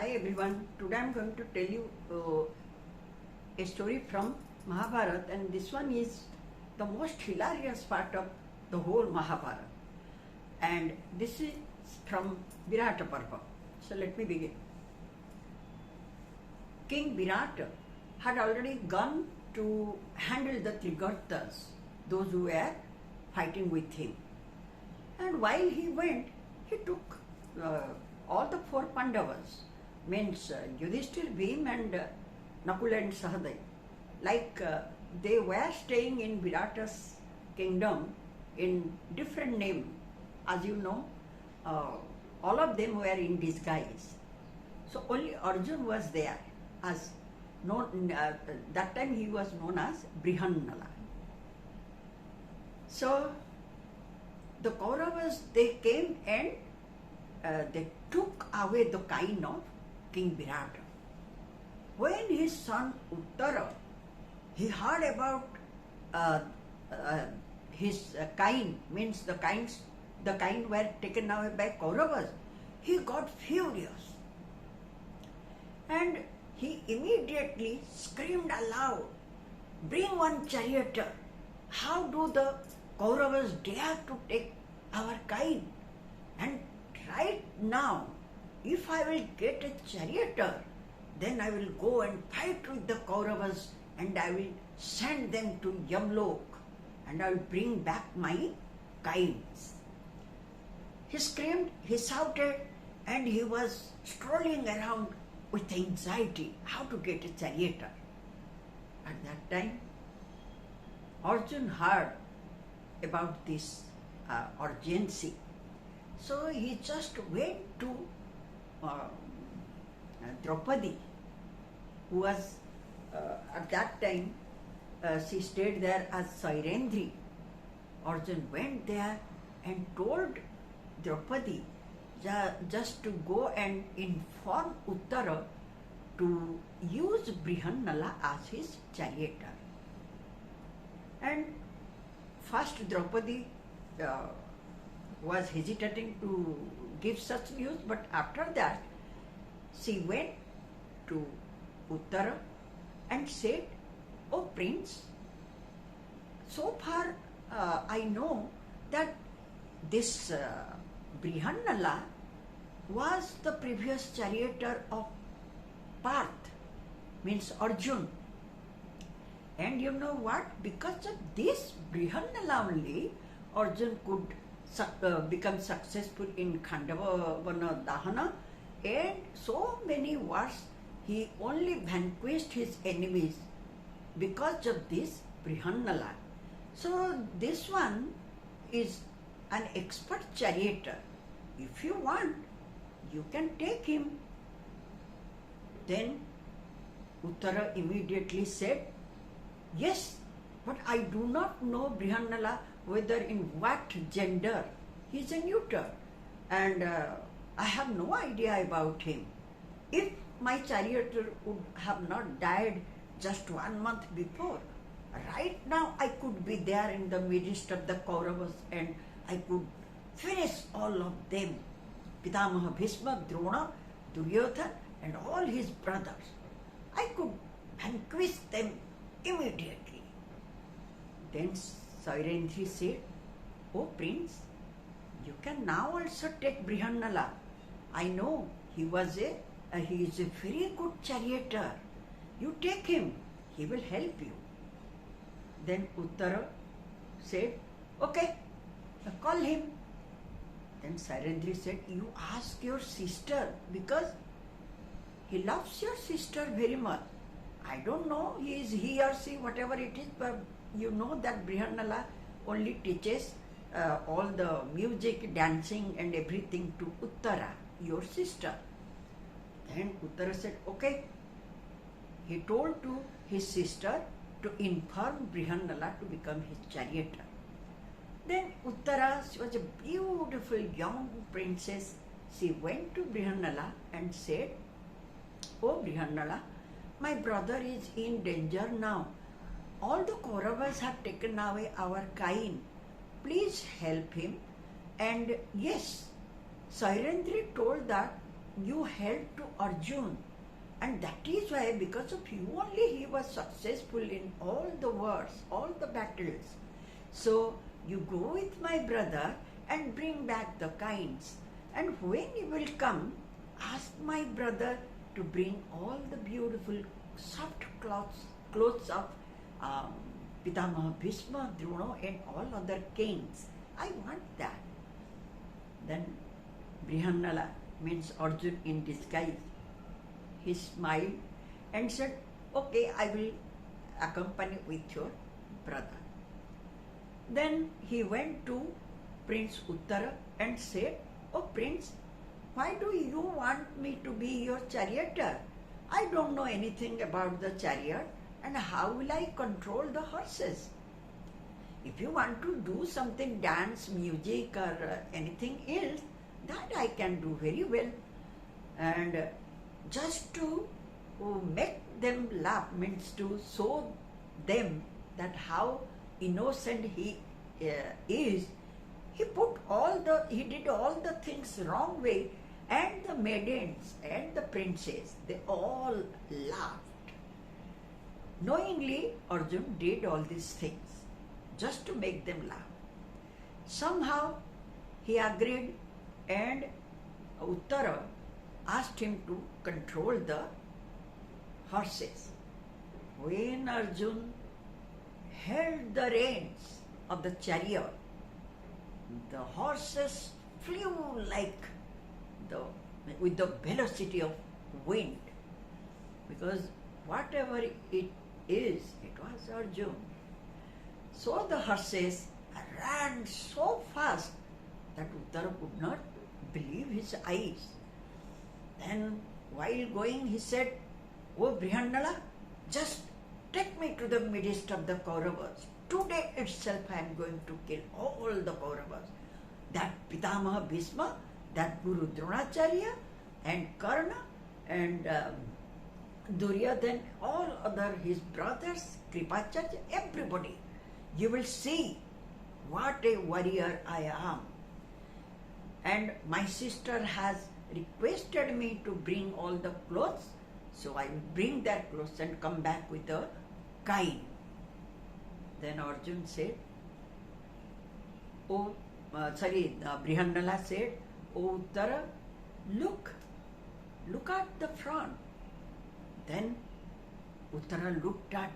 Hi everyone, today I am going to tell you a story from Mahabharata, and this one is the most hilarious part of the whole Mahabharata, and this is from Virata Parva. So let me begin. King Virat had already gone to handle the Trigartas, those who were fighting with him, and while he went, he took all the four Pandavas, means Yudhishthir, Bhim and Nakula and Sahadev, they were staying in Virata's kingdom in different name. As you know, all of them were in disguise. So only Arjun was there, as known, that time he was known as Brihannala. So the Kauravas, they came and they took away the kine of King Virata. When his son Uttara, he heard about his kine, means the kine were taken away by Kauravas, he got furious. And he immediately screamed aloud, "Bring one charioteer! How do the Kauravas dare to take our kine? And right now, if I will get a charioteer, then I will go and fight with the Kauravas and I will send them to Yamlok and I will bring back my kines." He screamed, he shouted, and he was strolling around with anxiety how to get a charioteer. At that time, Arjun heard about this urgency. So he just went to Draupadi, who was at that time, she stayed there as Sairendri. Arjun went there and told Draupadi just to go and inform Uttara to use Brihannala as his charioteer. And first Draupadi was hesitating to give such news, but after that she went to Uttara and said, "Oh Prince, so far I know that this Brihannala was the previous charioteer of Parth, means Arjun. And you know what? Because of this Brihannala only, Arjun could become successful in Khandava Dahana, and so many wars he only vanquished his enemies because of this Brihannala. So this one is an expert charioteer. If you want, you can take him." Then Uttara immediately said, "Yes, but I do not know Brihannala, whether in what gender. He is a neuter, and I have no idea about him. If my charioteer would have not died just 1 month before, right now I could be there in the midst of the Kauravas and I could finish all of them, Pitamaha, Bhishma, Drona, Duryodhana and all his brothers. I could vanquish them immediately." Then Sairendri said, "Oh Prince, you can now also take Brihannala. I know he is a very good charioteer. You take him, he will help you." Then Uttara said, "Okay, call him." Then Sairendri said, "You ask your sister, because he loves your sister very much. I don't know, he or she, whatever it is, but you know that Brihannala only teaches all the music, dancing and everything to Uttara, your sister." Then Uttara said, "Okay." He told to his sister to inform Brihannala to become his charioteer. Then Uttara, she was a beautiful young princess. She went to Brihannala and said, "Oh Brihannala, my brother is in danger now. All the Kauravas have taken away our kine. Please help him." And yes, Sairendri told that you helped to Arjun, and that is why, because of you only, he was successful in all the wars, all the battles. So you go with my brother and bring back the kines. And when you will come, ask my brother to bring all the beautiful soft clothes of Pitamaha Bhishma, Drona, and all other kings. I want that. Then Brihannala, means Arjun in disguise, he smiled and said, okay, I will accompany with your brother. Then he went to Prince Uttara and said, oh Prince, why do you want me to be your charioteer? I don't know anything about the chariot, and how will I control the horses? If you want to do something, dance, music, or anything else, that I can do very well. And just to make them laugh, means to show them that how innocent he is, he did all the things wrong way, and the maidens and the princes, they all laughed. Knowingly, Arjun did all these things just to make them laugh. Somehow he agreed, and Uttara asked him to control the horses. When Arjun held the reins of the chariot, the horses flew with the velocity of wind, because whatever it is, it was Arjun. So the horses ran so fast that Uttara could not believe his eyes. Then while going, he said, oh Brihannala, just take me to the midst of the Kauravas. Today itself I am going to kill all the Kauravas. That Pitamaha Bhishma, that Guru Dronacharya, and Karna, and Duryodhana, all other his brothers, Kripacharya, everybody. You will see what a warrior I am. And my sister has requested me to bring all the clothes, so I will bring that clothes and come back with a kine. Then Arjun said, Brihannala said, oh Uttara, look at the front. Then Uttara looked at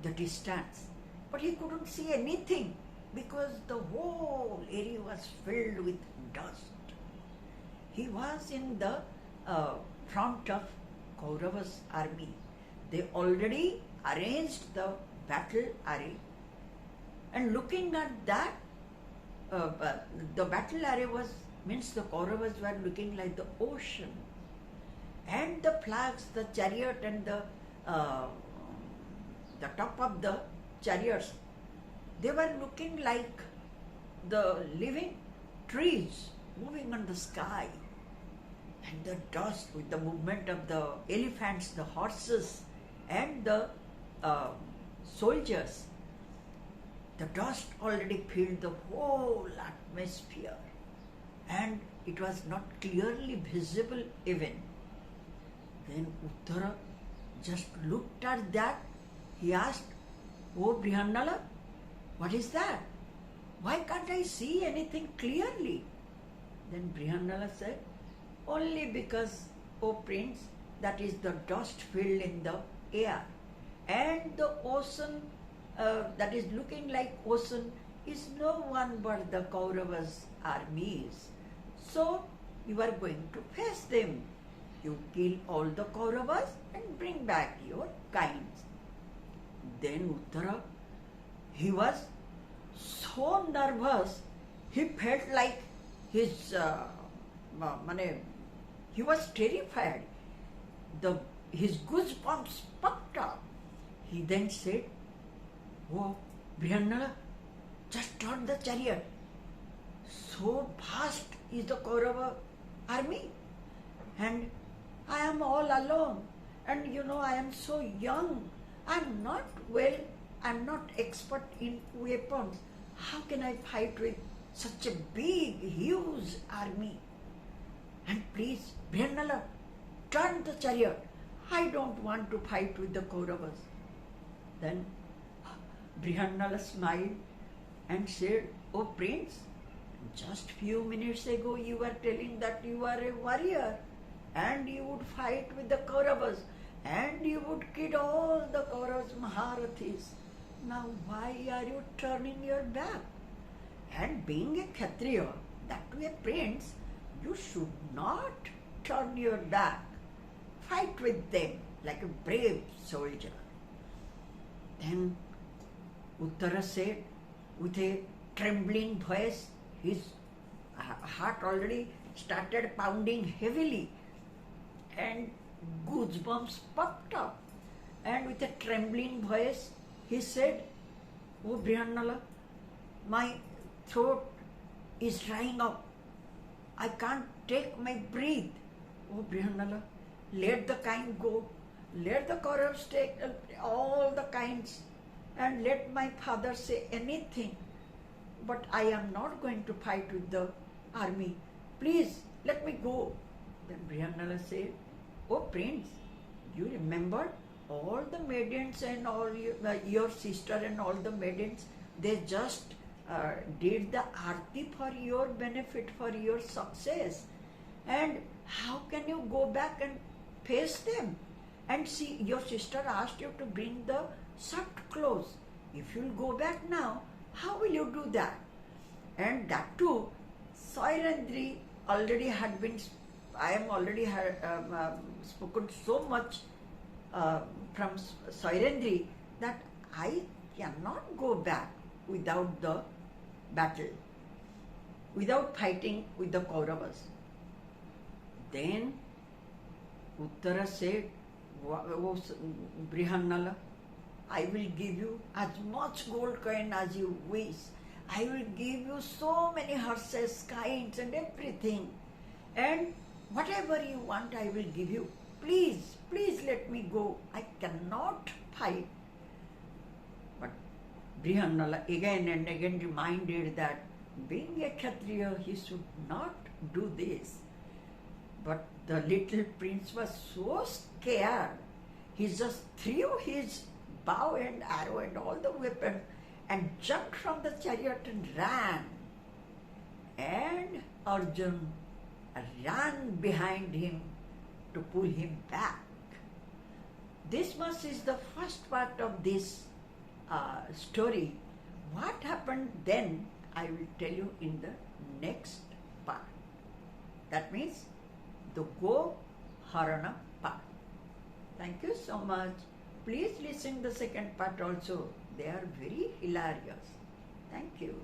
the distance, but he couldn't see anything because the whole area was filled with dust. He was in the front of Kauravas army. They already arranged the battle array, and looking at that, the battle array means the Kauravas were looking like the ocean, and the flags, the chariot, and the top of the chariots, they were looking like the living trees moving on the sky. And the dust with the movement of the elephants, the horses, and the soldiers, the dust already filled the whole atmosphere, and it was not clearly visible even. Then Uttara just looked at that. He asked, oh Brihannala, what is that? Why can't I see anything clearly? Then Brihannala said, only because, O Prince, that is the dust filled in the air, and the ocean that is looking like ocean is no one but the Kauravas' armies. So you are going to face them. You kill all the Kauravas and bring back your kines. Then Uttara, he was so nervous, he felt like his he was terrified. His goosebumps popped up. He then said, oh Brihannala, just turn the chariot. So vast is the Kaurava army, and I am all alone, and I am so young. I am not expert in weapons. How can I fight with such a big, huge army? and please, Brihannala, turn the chariot. I don't want to fight with the Kauravas. Then Brihannala smiled and said, "Oh prince, just few minutes ago you were telling that you are a warrior and you would fight with the Kauravas and you would kill all the Kauravas Maharathis. Now why are you turning your back? And being a Kshatriya, that to a prince, you should not turn your back. Fight with them like a brave soldier." Then Uttara said with a trembling voice, his heart already started pounding heavily and goosebumps popped up. And with a trembling voice, he said, "Oh Brihannala, my throat is drying up. I can't take my breath. Oh Brihannala, let the kine go. Let the Kauravas take all the kines and let my father say anything. But I am not going to fight with the army. Please, let me go." Then Brihannala said, "Oh prince, you remember all the maidens and all your sister and all the maidens, they just did the arti for your benefit, for your success. And how can you go back and face them? And see, your sister asked you to bring the soft clothes. If you'll go back now, how will you do that? And that too, Sairendri already had been, I am already spoken so much from Sairendri that I cannot go back without the battle, without fighting with the Kauravas." Then Uttara said, "Oh Brihannala, I will give you as much gold coin as you wish. I will give you so many horses, kinds and everything. And whatever you want, I will give you. Please, please let me go. I cannot fight." But Brihannala again and again reminded that being a Kshatriya, he should not do this. But the little prince was so scared, he just threw his bow and arrow and all the weapons and jumped from the chariot and ran. And Arjun ran behind him to pull him back. This much is the first part of this story. What happened then, I will tell you in the next part. That means the harana part. Thank you so much. Please listen the second part also. They are very hilarious. Thank you.